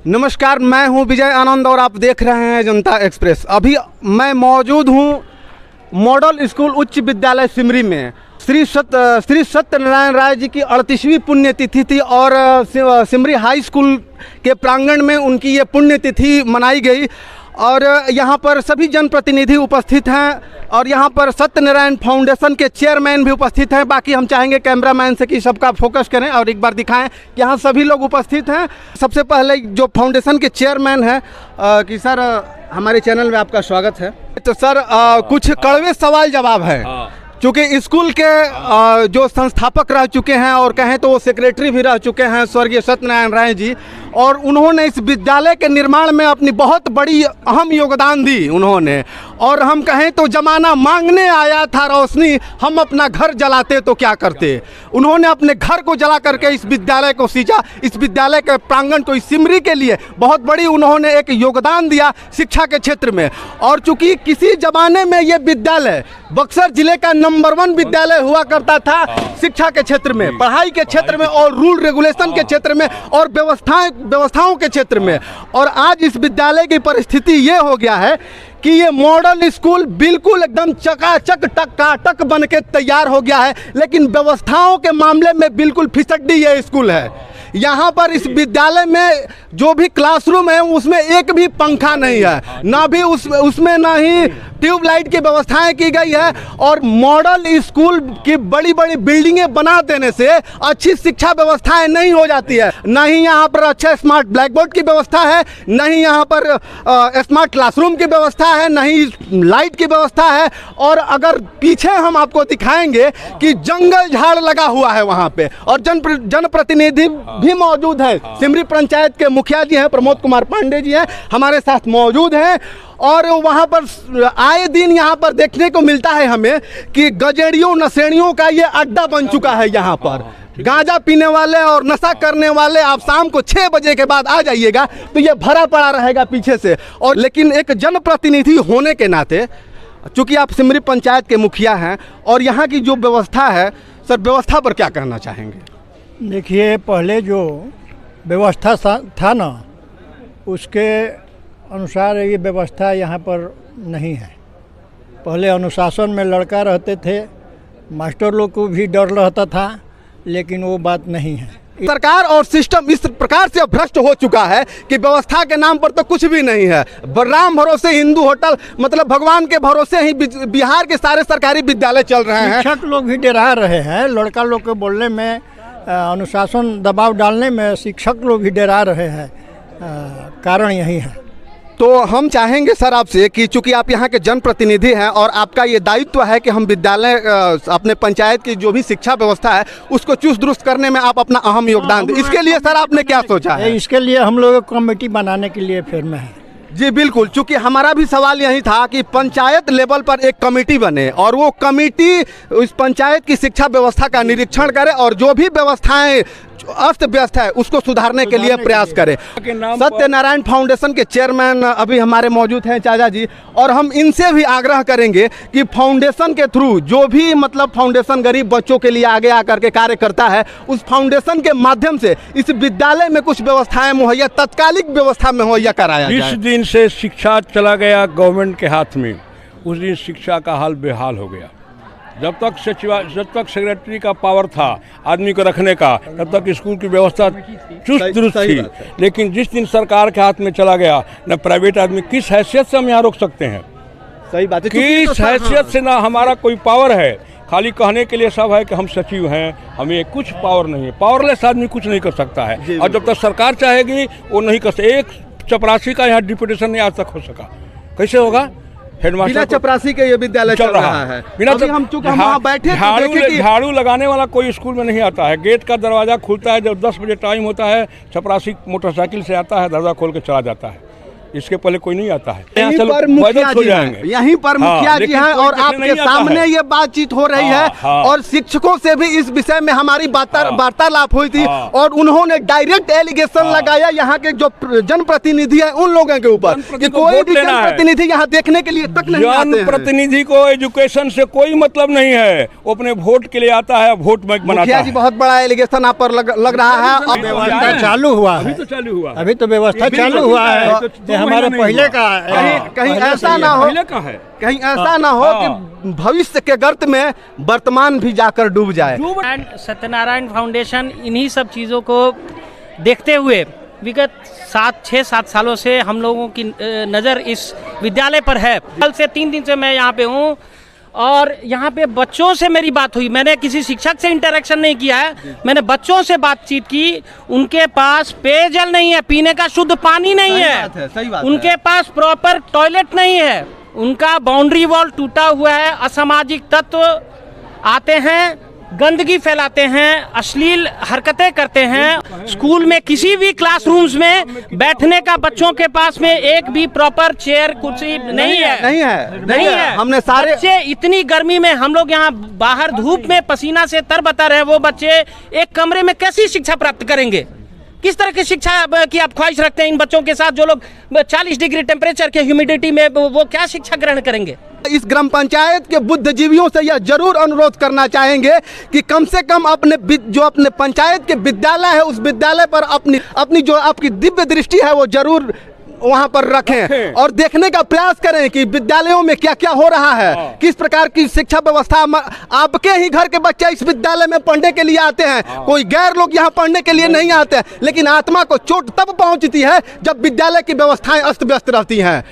नमस्कार, मैं हूं विजय आनंद और आप देख रहे हैं जनता एक्सप्रेस। अभी मैं मौजूद हूं मॉडल स्कूल उच्च विद्यालय सिमरी में। श्री सत्यनारायण राय जी की 38वीं पुण्यतिथि थी और सिमरी हाई स्कूल के प्रांगण में उनकी ये पुण्यतिथि मनाई गई और यहाँ पर सभी जनप्रतिनिधि उपस्थित हैं और यहाँ पर सत्यनारायण फाउंडेशन के चेयरमैन भी उपस्थित हैं। बाकी हम चाहेंगे कैमरामैन से कि सबका फोकस करें और एक बार दिखाएं कि यहाँ सभी लोग उपस्थित हैं। सबसे पहले जो फाउंडेशन के चेयरमैन हैं कि सर हमारे चैनल में आपका स्वागत है। तो सर कुछ कड़वे सवाल जवाब है चूँकि स्कूल के जो संस्थापक रह चुके हैं और कहें तो वो सेक्रेटरी भी रह चुके हैं स्वर्गीय सत्यनारायण राय जी, और उन्होंने इस विद्यालय के निर्माण में अपनी बहुत बड़ी अहम योगदान दी उन्होंने। और हम कहें तो जमाना मांगने आया था रोशनी, हम अपना घर जलाते तो क्या करते। उन्होंने अपने घर को जला करके इस विद्यालय को सींचा, इस विद्यालय के प्रांगण को, इस सिमरी के लिए बहुत बड़ी उन्होंने एक योगदान दिया शिक्षा के क्षेत्र में। और चूँकि किसी जमाने में ये विद्यालय बक्सर जिले का नंबर 1 विद्यालय हुआ करता था शिक्षा के क्षेत्र में, पढ़ाई के क्षेत्र में और रूल रेगुलेशन के क्षेत्र में और व्यवस्थाओं के क्षेत्र में। और आज इस विद्यालय की परिस्थिति ये हो गया है कि ये मॉडल स्कूल बिल्कुल एकदम चकाचक टकाटक बन के तैयार हो गया है, लेकिन व्यवस्थाओं के मामले में बिल्कुल फिसड्डी ये स्कूल है। यहाँ पर इस विद्यालय में जो भी क्लासरूम है उसमें एक भी पंखा नहीं है, ना भी उसमें ना ही ट्यूबलाइट की व्यवस्थाएं की गई है। और मॉडल स्कूल की बड़ी बड़ी बिल्डिंगें बना देने से अच्छी शिक्षा व्यवस्थाएं नहीं हो जाती है। न ही यहाँ पर अच्छा स्मार्ट ब्लैक बोर्ड की व्यवस्था है, न ही यहाँ पर स्मार्ट क्लासरूम की व्यवस्था है, न ही लाइट की व्यवस्था है। और अगर पीछे हम आपको दिखाएंगे कि जंगल झाड़ लगा हुआ है वहाँ पे, और जनप्रतिनिधि भी मौजूद है। सिमरी पंचायत के मुखिया जी हैं प्रमोद कुमार पांडे जी हैं, हमारे साथ मौजूद हैं। और वहाँ पर आए दिन यहाँ पर देखने को मिलता है हमें कि गजेड़ियों नशेड़ियों का ये अड्डा बन चुका है। यहाँ पर गांजा पीने वाले और नशा करने वाले आप शाम को 6 बजे के बाद आ जाइएगा तो ये भरा पड़ा रहेगा पीछे से। और लेकिन एक जनप्रतिनिधि होने के नाते, चूँकि आप सिमरी पंचायत के मुखिया हैं और यहाँ की जो व्यवस्था है, सर व्यवस्था पर क्या कहना चाहेंगे? देखिए, पहले जो व्यवस्था था ना, उसके अनुसार ये व्यवस्था यहाँ पर नहीं है। पहले अनुशासन में लड़का रहते थे, मास्टर लोग को भी डर रहता था, लेकिन वो बात नहीं है। सरकार और सिस्टम इस प्रकार से भ्रष्ट हो चुका है कि व्यवस्था के नाम पर तो कुछ भी नहीं है। राम भरोसे हिंदू होटल, मतलब भगवान के भरोसे ही बिहार के सारे सरकारी विद्यालय चल रहे हैं। शिक्षक लोग भी डरा रहे हैं, लड़का लोग के बोलने में, अनुशासन दबाव डालने में शिक्षक लोग भी डरा रहे हैं। कारण यही है। तो हम चाहेंगे सर आपसे कि चूंकि आप यहाँ के जनप्रतिनिधि हैं और आपका ये दायित्व है कि हम विद्यालय अपने पंचायत की जो भी शिक्षा व्यवस्था है उसको चुस्त दुरुस्त करने में आप अपना अहम योगदान दें। इसके लिए सर आपने क्या सोचा है? इसके लिए हम लोग कमेटी बनाने के लिए फिर में है। जी बिल्कुल, चूँकि हमारा भी सवाल यही था कि पंचायत लेवल पर एक कमेटी बने और वो कमेटी इस पंचायत की शिक्षा व्यवस्था का निरीक्षण करे और जो भी व्यवस्थाएं अस्त व्यस्त है उसको सुधारने के लिए प्रयास करें। सत्यनारायण फाउंडेशन के चेयरमैन अभी हमारे मौजूद हैं चाचा जी, और हम इनसे भी आग्रह करेंगे कि फाउंडेशन के थ्रू जो भी मतलब फाउंडेशन गरीब बच्चों के लिए आगे आकर के कार्य करता है, उस फाउंडेशन के माध्यम से इस विद्यालय में कुछ व्यवस्थाएं मुहैया, तत्कालिक व्यवस्था मुहैया कराया जाए। जिस दिन से शिक्षा चला गया गवर्नमेंट के हाथ में, उस दिन शिक्षा का हाल बेहाल हो गया। जब तक सेक्रेटरी का पावर था आदमी को रखने का, तब तक स्कूल की व्यवस्था चुस्त दुरुस्त थी। लेकिन जिस दिन सरकार के हाथ में चला गया, न प्राइवेट आदमी, किस हैसियत से हम यहाँ रोक सकते हैं? सही बात है। किस हैसियत से ना हमारा कोई पावर है, खाली कहने के लिए सब है कि हम सचिव हैं, हमें कुछ पावर नहीं है। पावरलेस आदमी कुछ नहीं कर सकता है। और जब तक सरकार चाहेगी वो नहीं कर सकती। एक चपरासी का यहाँ डिप्यूटेशन नहीं आज तक हो सका, कैसे होगा? बिना चपरासी के ये विद्यालय चल रहा है। बिना हम चूँकि वहाँ बैठे झाड़ू लगाने वाला कोई स्कूल में नहीं आता है। गेट का दरवाजा खुलता है जब 10 बजे टाइम होता है, चपरासी मोटरसाइकिल से आता है, दरवाजा खोल के चला जाता है। इसके पहले कोई नहीं आता है। यहीं चलो, पर मुखिया पैदल सो जी हैं, जाएंगे। यहीं पर हाँ, मुखिया जी लेकिन हैं कोई और देखने आपके नहीं आता सामने है। ये बातचीत हो रही हाँ, है हाँ। और शिक्षकों से भी इस विषय में हमारी हाँ। वार्तालाप हुई थी हाँ। और उन्होंने डायरेक्ट एलिगेशन हाँ। लगाया यहाँ के जो जनप्रतिनिधि है उन लोगों के ऊपर जनप्रतिनिधि कि को कोई वोट भी लेना है। जनप्रतिनिधि यहाँ देखने के लिए तक नहीं आते हैं। जनप्रतिनिधि को एजुकेशन से कोई मतलब नहीं है, वो अपने वोट के लिए आता है, वोट बैंक बनाता मुखिया जी है। बहुत बड़ा एलिगेशन आप पर लग रहा है। अब व्यवस्था चालू हुआ अभी है, तो चालू हुआ। अभी तो व्यवस्था बिल्कुल चालू हुआ है। है, तो ये हमारे महीना नहीं पहले हुआ। का कहीं पहले ऐसा से ना ही हो पहले का है। कहीं ऐसा ना हो कि भविष्य के गर्त में वर्तमान भी जाकर डूब जाए। एंड सत्यनारायण फाउंडेशन इन्हीं सब चीज़ों को देखते हुए विगत 6-7 सालों से हम लोगों की नज़र इस विद्यालय पर है। कल से 3 दिन से मैं यहाँ पे हूँ और यहाँ पे बच्चों से मेरी बात हुई। मैंने किसी शिक्षक से इंटरेक्शन नहीं किया है, मैंने बच्चों से बातचीत की। उनके पास पेयजल नहीं है, पीने का शुद्ध पानी नहीं है, सही बात है। उनके पास प्रॉपर टॉयलेट नहीं है, उनका बाउंड्री वॉल टूटा हुआ है। असामाजिक तत्व आते हैं, गंदगी फैलाते हैं, अश्लील हरकतें करते हैं। स्कूल में किसी भी क्लासरूम्स में बैठने का बच्चों के पास में एक भी प्रॉपर चेयर कुर्सी नहीं है। हमने सारे बच्चे इतनी गर्मी में, हम लोग यहाँ बाहर धूप में पसीना से तरबतर है, वो बच्चे एक कमरे में कैसी शिक्षा प्राप्त करेंगे? किस तरह की शिक्षा की आप ख्वाहिश रखते हैं इन बच्चों के साथ जो लोग 40 डिग्री टेम्परेचर के ह्यूमिडिटी में वो क्या शिक्षा ग्रहण करेंगे? इस ग्राम पंचायत के बुद्धिजीवियों से यह जरूर अनुरोध करना चाहेंगे कि कम से कम अपने पंचायत के विद्यालय है उस विद्यालय पर अपनी जो आपकी दिव्य दृष्टि है वो जरूर वहां पर रखें और देखने का प्रयास करें कि विद्यालयों में क्या क्या हो रहा है, किस प्रकार की शिक्षा व्यवस्था। आपके ही घर के बच्चे इस विद्यालय में पढ़ने के लिए आते हैं, कोई गैर लोग यहाँ पढ़ने के लिए नहीं आते हैं, लेकिन आत्मा को चोट तब पहुंचती है जब विद्यालय की व्यवस्थाएं अस्त व्यस्त रहती हैं।